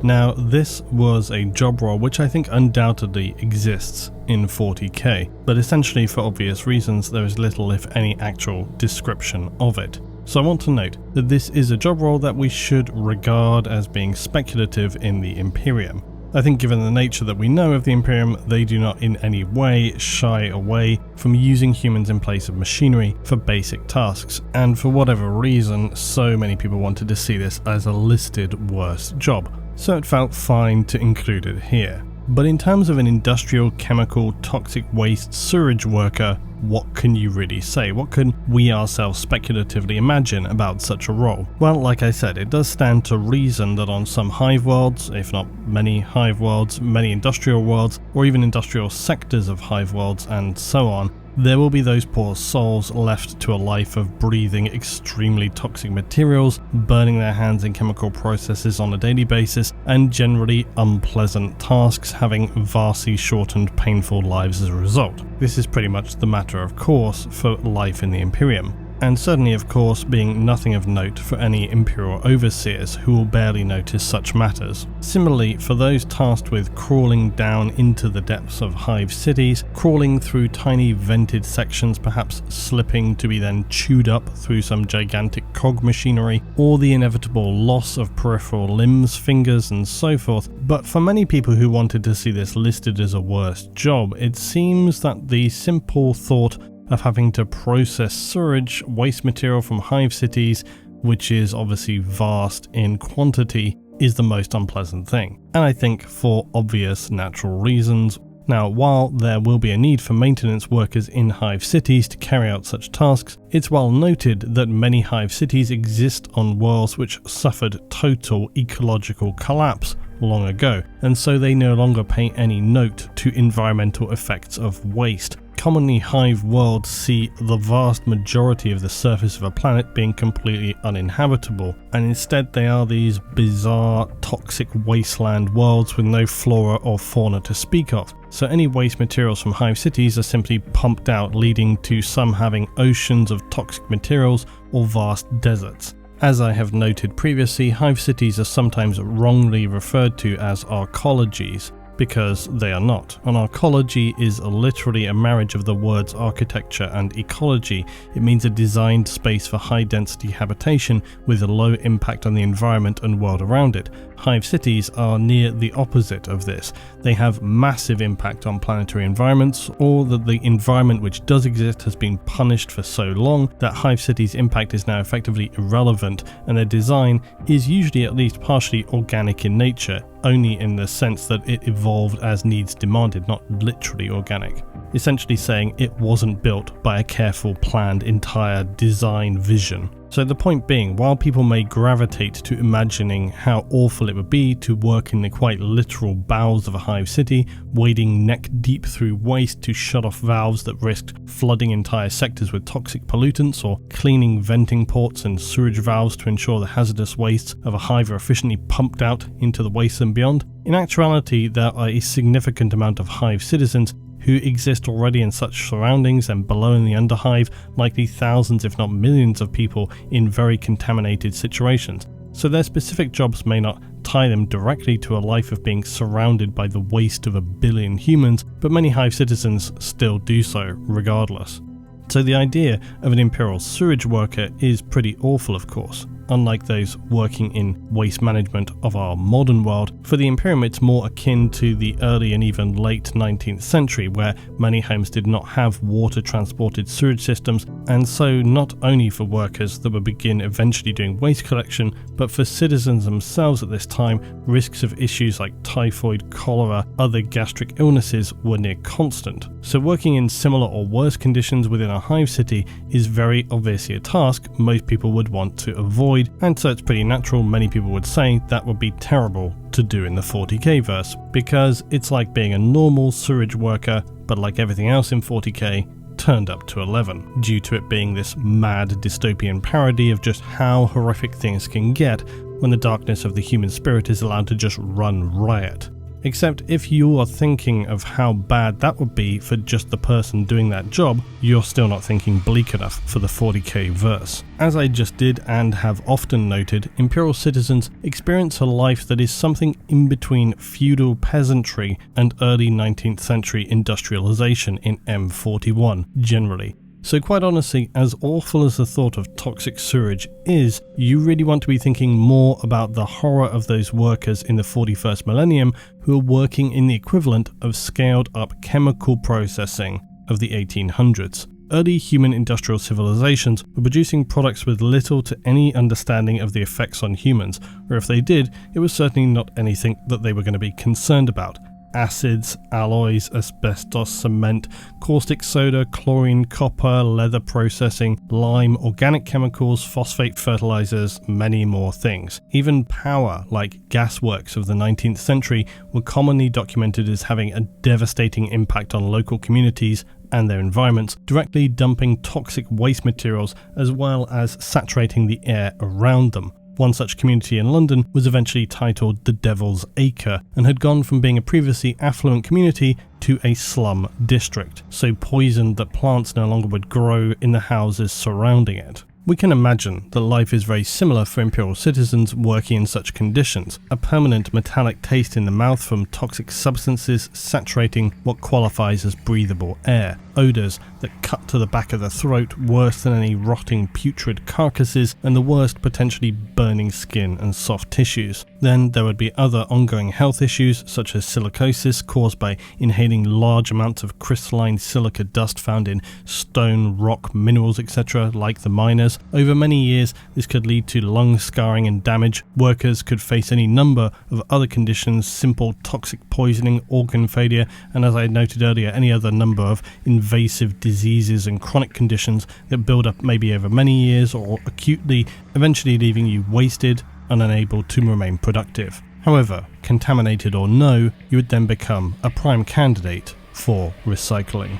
Now, this was a job role which I think undoubtedly exists in 40k, but essentially for obvious reasons there is little if any actual description of it. So I want to note that this is a job role that we should regard as being speculative in the Imperium. I think given the nature that we know of the Imperium, they do not in any way shy away from using humans in place of machinery for basic tasks, and for whatever reason, so many people wanted to see this as a listed worst job. So it felt fine to include it here. But in terms of an industrial, chemical, toxic waste sewerage worker, what can you really say? What can we ourselves speculatively imagine about such a role? Well, like I said, it does stand to reason that on some Hive worlds, if not many Hive worlds, many industrial worlds, or even industrial sectors of Hive worlds and so on, there will be those poor souls left to a life of breathing extremely toxic materials, burning their hands in chemical processes on a daily basis, and generally unpleasant tasks, having vastly shortened painful lives as a result. This is pretty much the matter of course for life in the Imperium. And certainly of course being nothing of note for any Imperial overseers who will barely notice such matters. Similarly, for those tasked with crawling down into the depths of Hive cities, crawling through tiny vented sections, perhaps slipping to be then chewed up through some gigantic cog machinery, or the inevitable loss of peripheral limbs, fingers and so forth. But for many people who wanted to see this listed as a worst job, it seems that the simple thought of having to process sewage waste material from Hive cities, which is obviously vast in quantity, is the most unpleasant thing. And I think for obvious natural reasons, Now, while there will be a need for maintenance workers in Hive cities to carry out such tasks, it's well noted that many Hive cities exist on worlds which suffered total ecological collapse long ago, and so they no longer pay any note to environmental effects of waste. Commonly, Hive worlds see the vast majority of the surface of a planet being completely uninhabitable, and instead they are these bizarre, toxic wasteland worlds with no flora or fauna to speak of. So any waste materials from Hive cities are simply pumped out, leading to some having oceans of toxic materials or vast deserts. As I have noted previously, Hive cities are sometimes wrongly referred to as arcologies, because they are not. An arcology is literally a marriage of the words architecture and ecology. It means a designed space for high density habitation with a low impact on the environment and world around it. Hive cities are near the opposite of this. They have massive impact on planetary environments, or that the environment which does exist has been punished for so long that Hive cities' impact is now effectively irrelevant, and their design is usually at least partially organic in nature, only in the sense that it evolved as needs demanded, not literally organic. Essentially saying it wasn't built by a careful, planned, entire design vision. So the point being, while people may gravitate to imagining how awful it would be to work in the quite literal bowels of a Hive city, wading neck deep through waste to shut off valves that risked flooding entire sectors with toxic pollutants, or cleaning venting ports and sewage valves to ensure the hazardous wastes of a hive are efficiently pumped out into the waste and beyond, in actuality there are a significant amount of Hive citizens who exist already in such surroundings, and below in the underhive, likely thousands if not millions of people in very contaminated situations. So their specific jobs may not tie them directly to a life of being surrounded by the waste of a billion humans, but many Hive citizens still do so regardless. So the idea of an Imperial sewage worker is pretty awful, of course. Unlike those working in waste management of our modern world, for the Imperium it's more akin to the early and even late 19th century, where many homes did not have water-transported sewage systems, and so not only for workers that would begin eventually doing waste collection, but for citizens themselves at this time, risks of issues like typhoid, cholera, other gastric illnesses were near constant. So working in similar or worse conditions within a Hive city is very obviously a task most people would want to avoid, and so it's pretty natural many people would say that would be terrible to do in the 40k verse, because it's like being a normal sewage worker, but like everything else in 40k, turned up to 11, due to it being this mad dystopian parody of just how horrific things can get when the darkness of the human spirit is allowed to just run riot. Except if you are thinking of how bad that would be for just the person doing that job, you're still not thinking bleak enough for the 40k verse. As I just did and have often noted, Imperial citizens experience a life that is something in between feudal peasantry and early 19th century industrialization in M41 generally. So quite honestly, as awful as the thought of toxic sewage is, you really want to be thinking more about the horror of those workers in the 41st millennium who are working in the equivalent of scaled up chemical processing of the 1800s. Early human industrial civilizations were producing products with little to any understanding of the effects on humans, or if they did, it was certainly not anything that they were going to be concerned about. Acids, alloys, asbestos, cement, caustic soda, chlorine, copper, leather processing, lime, organic chemicals, phosphate fertilizers, many more things. Even power, like gasworks of the 19th century, were commonly documented as having a devastating impact on local communities and their environments, directly dumping toxic waste materials as well as saturating the air around them. One such community in London was eventually titled the Devil's Acre, and had gone from being a previously affluent community to a slum district, so poisoned that plants no longer would grow in the houses surrounding it. We can imagine that life is very similar for Imperial citizens working in such conditions, a permanent metallic taste in the mouth from toxic substances saturating what qualifies as breathable air, odours that cut to the back of the throat worse than any rotting putrid carcasses, and the worst potentially burning skin and soft tissues. Then there would be other ongoing health issues such as silicosis caused by inhaling large amounts of crystalline silica dust found in stone, rock, minerals, etc. like the miners. Over many years this could lead to lung scarring and damage. Workers could face any number of other conditions, simple toxic poisoning, organ failure, and as I noted earlier, any other number of invasive diseases and chronic conditions that build up maybe over many years or acutely, eventually leaving you wasted and unable to remain productive. However, contaminated or no, you would then become a prime candidate for recycling.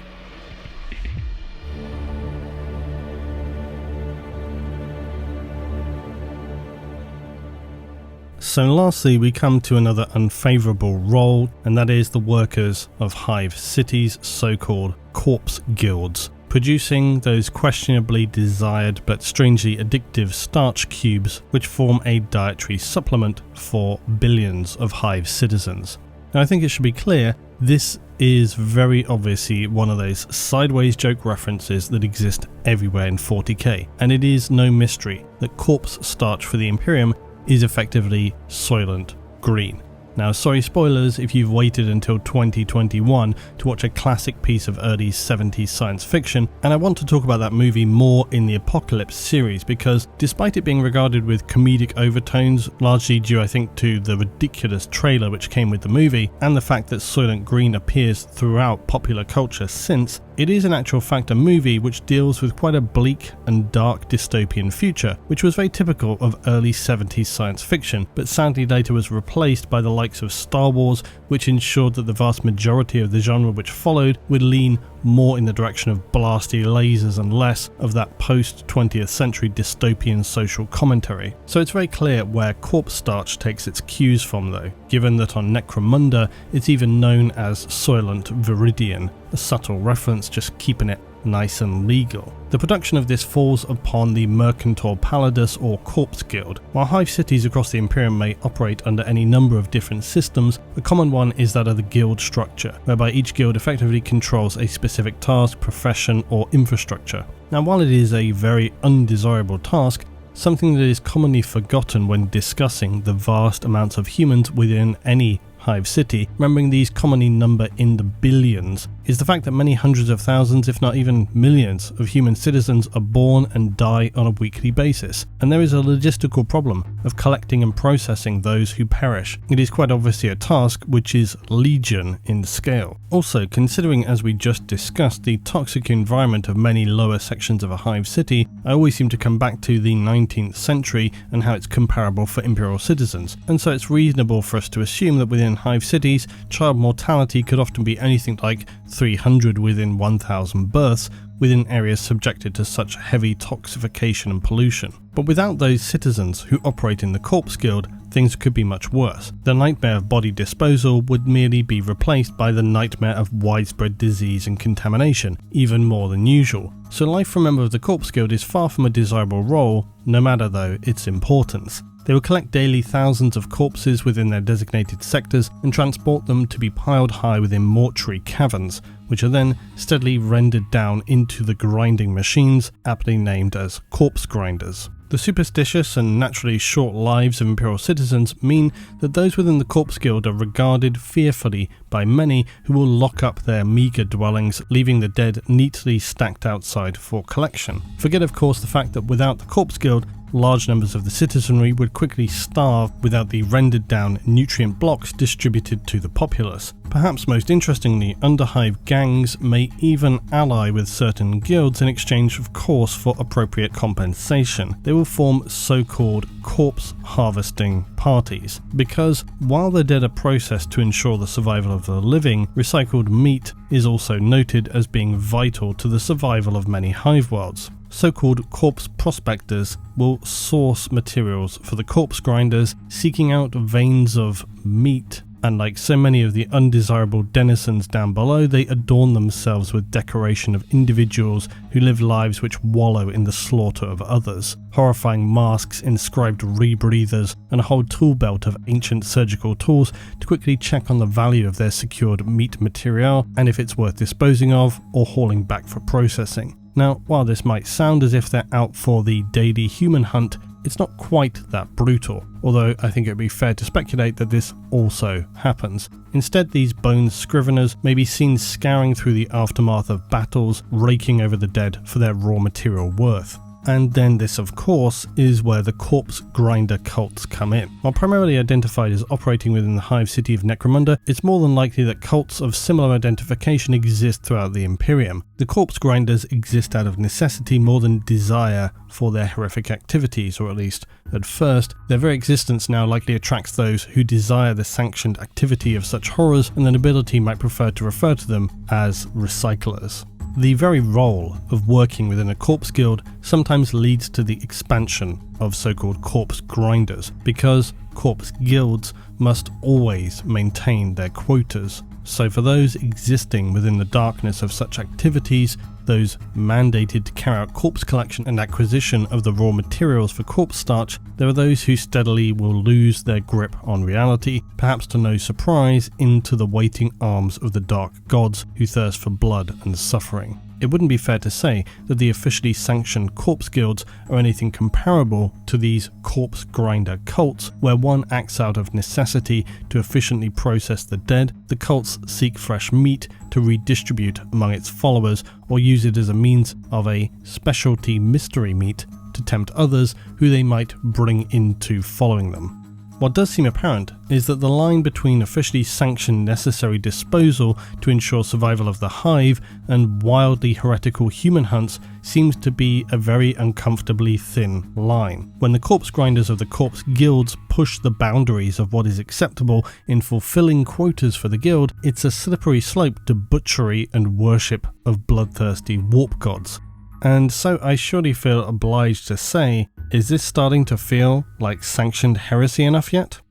So lastly, we come to another unfavourable role, and that is the workers of Hive cities, so-called corpse guilds, producing those questionably desired but strangely addictive starch cubes which form a dietary supplement for billions of Hive citizens. Now I think it should be clear, this is very obviously one of those sideways joke references that exist everywhere in 40k, and it is no mystery that corpse starch for the Imperium is effectively Soylent Green. Now, sorry spoilers if you've waited until 2021 to watch a classic piece of early 70s science fiction, and I want to talk about that movie more in the Apocalypse series because despite it being regarded with comedic overtones, largely due I think to the ridiculous trailer which came with the movie, and the fact that Soylent Green appears throughout popular culture since, it is in actual fact a movie which deals with quite a bleak and dark dystopian future, which was very typical of early 70s science fiction, but sadly later was replaced by the likes of Star Wars, which ensured that the vast majority of the genre which followed would lean more in the direction of blasty lasers and less of that post-20th century dystopian social commentary. So it's very clear where corpse starch takes its cues from though, given that on Necromunda it's even known as Soylent Viridian, a subtle reference just keeping it nice and legal. The production of this falls upon the Mercantor Palladus or Corpse Guild. While Hive cities across the Imperium may operate under any number of different systems, a common one is that of the guild structure, whereby each guild effectively controls a specific task, profession or infrastructure. Now while it is a very undesirable task, something that is commonly forgotten when discussing the vast amounts of humans within any Hive city, remembering these commonly number in the billions, is the fact that many hundreds of thousands, if not even millions, of human citizens are born and die on a weekly basis, and there is a logistical problem of collecting and processing those who perish. It is quite obviously a task which is legion in scale. Also, considering as we just discussed the toxic environment of many lower sections of a Hive city, I always seem to come back to the 19th century and how it's comparable for Imperial citizens, and so it's reasonable for us to assume that within Hive cities, child mortality could often be anything like 300 within 1,000 births within areas subjected to such heavy toxification and pollution. But without those citizens who operate in the Corpse Guild, things could be much worse. The nightmare of body disposal would merely be replaced by the nightmare of widespread disease and contamination, even more than usual. So life for a member of the Corpse Guild is far from a desirable role, no matter though its importance. They will collect daily thousands of corpses within their designated sectors and transport them to be piled high within mortuary caverns, which are then steadily rendered down into the grinding machines, aptly named as corpse grinders. The superstitious and naturally short lives of Imperial citizens mean that those within the Corpse Guild are regarded fearfully by many who will lock up their meagre dwellings, leaving the dead neatly stacked outside for collection. Forget of course the fact that without the Corpse Guild, large numbers of the citizenry would quickly starve without the rendered down nutrient blocks distributed to the populace. Perhaps most interestingly, underhive gangs may even ally with certain guilds in exchange of course for appropriate compensation. They will form so-called corpse harvesting parties, because while the dead are processed to ensure the survival of the living, recycled meat is also noted as being vital to the survival of many hive worlds. So-called corpse prospectors will source materials for the corpse grinders, seeking out veins of meat and like so many of the undesirable denizens down below, they adorn themselves with decoration of individuals who live lives which wallow in the slaughter of others. Horrifying masks, inscribed rebreathers, and a whole tool belt of ancient surgical tools to quickly check on the value of their secured meat material and if it's worth disposing of or hauling back for processing. Now, while this might sound as if they're out for the daily human hunt, it's not quite that brutal, although I think it would be fair to speculate that this also happens. Instead, these bone scriveners may be seen scouring through the aftermath of battles, raking over the dead for their raw material worth. And then this, of course, is where the corpse grinder cults come in. While primarily identified as operating within the Hive city of Necromunda, it's more than likely that cults of similar identification exist throughout the Imperium. The corpse grinders exist out of necessity more than desire for their horrific activities, or at least at first. Their very existence now likely attracts those who desire the sanctioned activity of such horrors, and the nobility might prefer to refer to them as recyclers. The very role of working within a corpse guild sometimes leads to the expansion of so-called corpse grinders, because corpse guilds must always maintain their quotas. So for those existing within the darkness of such activities, those mandated to carry out corpse collection and acquisition of the raw materials for corpse starch, there are those who steadily will lose their grip on reality, perhaps to no surprise, into the waiting arms of the dark gods who thirst for blood and suffering. It wouldn't be fair to say that the officially sanctioned corpse guilds are anything comparable to these corpse grinder cults, where one acts out of necessity to efficiently process the dead. The cults seek fresh meat to redistribute among its followers, or use it as a means of a specialty mystery meat to tempt others who they might bring into following them. What does seem apparent is that the line between officially sanctioned necessary disposal to ensure survival of the Hive and wildly heretical human hunts seems to be a very uncomfortably thin line. When the corpse grinders of the corpse guilds push the boundaries of what is acceptable in fulfilling quotas for the guild, it's a slippery slope to butchery and worship of bloodthirsty warp gods. And so I surely feel obliged to say, is this starting to feel like sanctioned heresy enough yet?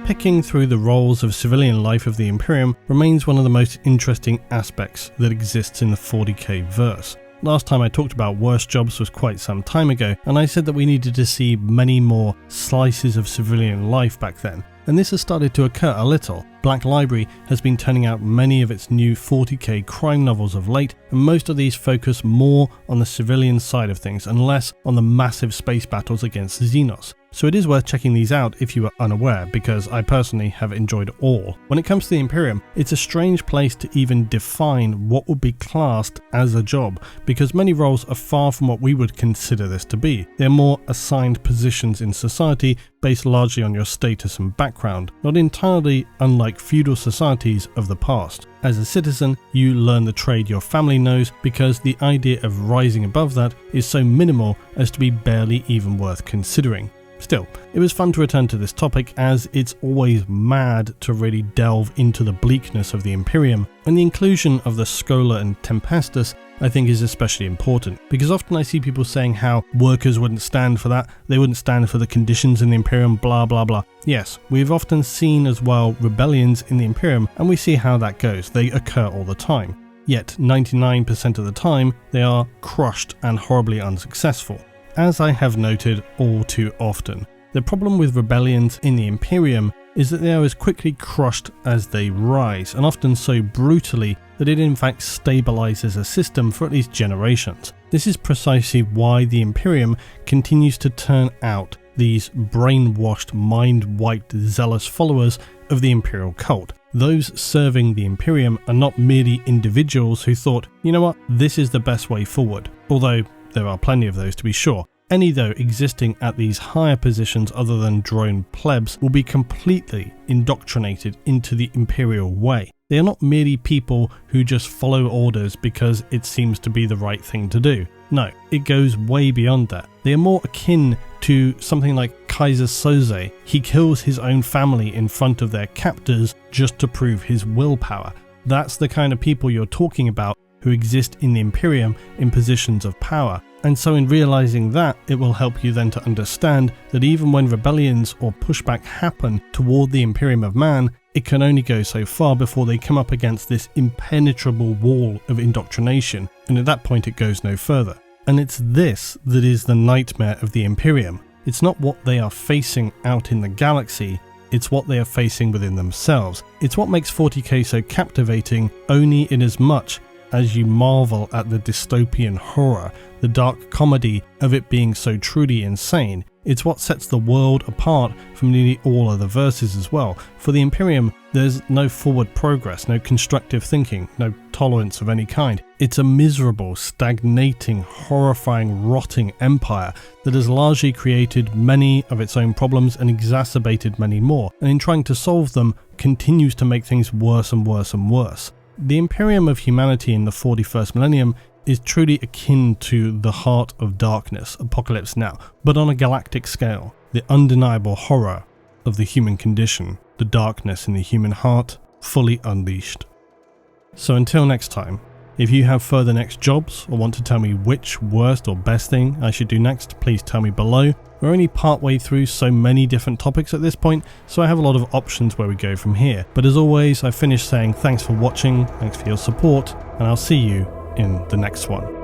Picking through the roles of civilian life of the Imperium remains one of the most interesting aspects that exists in the 40k verse. Last time I talked about worse jobs was quite some time ago, and I said that we needed to see many more slices of civilian life back then. And this has started to occur a little. Black Library has been turning out many of its new 40k crime novels of late, and most of these focus more on the civilian side of things and less on the massive space battles against Xenos. So it is worth checking these out if you are unaware, because I personally have enjoyed all. When it comes to the Imperium, it's a strange place to even define what would be classed as a job, because many roles are far from what we would consider this to be. They're more assigned positions in society based largely on your status and background, not entirely unlike feudal societies of the past. As a citizen, you learn the trade your family knows, because the idea of rising above that is so minimal as to be barely even worth considering. Still, it was fun to return to this topic, as it's always mad to really delve into the bleakness of the Imperium, and the inclusion of the Schola Tempestus I think is especially important, because often I see people saying how workers wouldn't stand for that, they wouldn't stand for the conditions in the Imperium, blah blah blah. Yes, we've often seen as well rebellions in the Imperium, and we see how that goes. They occur all the time. Yet 99% of the time they are crushed and horribly unsuccessful. As I have noted all too often, the problem with rebellions in the Imperium is that they are as quickly crushed as they rise, and often so brutally that it in fact stabilizes a system for at least generations. This is precisely why the Imperium continues to turn out these brainwashed, mind-wiped, zealous followers of the Imperial cult. Those serving the Imperium are not merely individuals who thought, you know what, this is the best way forward, although there are plenty of those to be sure. Any, though, existing at these higher positions other than drone plebs will be completely indoctrinated into the Imperial way. They are not merely people who just follow orders because it seems to be the right thing to do. No, it goes way beyond that. They are more akin to something like Kaiser Soze. He kills his own family in front of their captors just to prove his willpower. That's the kind of people you're talking about who exist in the Imperium in positions of power. And so in realizing that, it will help you then to understand that even when rebellions or pushback happen toward the Imperium of Man, it can only go so far before they come up against this impenetrable wall of indoctrination, and at that point it goes no further. And it's this that is the nightmare of the Imperium. It's not what they are facing out in the galaxy, it's what they are facing within themselves. It's what makes 40k so captivating, only in as much as you marvel at the dystopian horror, the dark comedy of it being so truly insane. It's what sets the world apart from nearly all other verses as well. For the Imperium, there's no forward progress, no constructive thinking, no tolerance of any kind. It's a miserable, stagnating, horrifying, rotting empire that has largely created many of its own problems and exacerbated many more, and in trying to solve them, continues to make things worse and worse and worse. The Imperium of humanity in the 41st millennium is truly akin to the Heart of Darkness, Apocalypse Now, but on a galactic scale. The undeniable horror of the human condition, the darkness in the human heart, fully unleashed. So until next time, if you have further next jobs or want to tell me which worst or best thing I should do next, please tell me below. We're only partway through so many different topics at this point, so I have a lot of options where we go from here. But as always, I finish saying thanks for watching, thanks for your support, and I'll see you in the next one.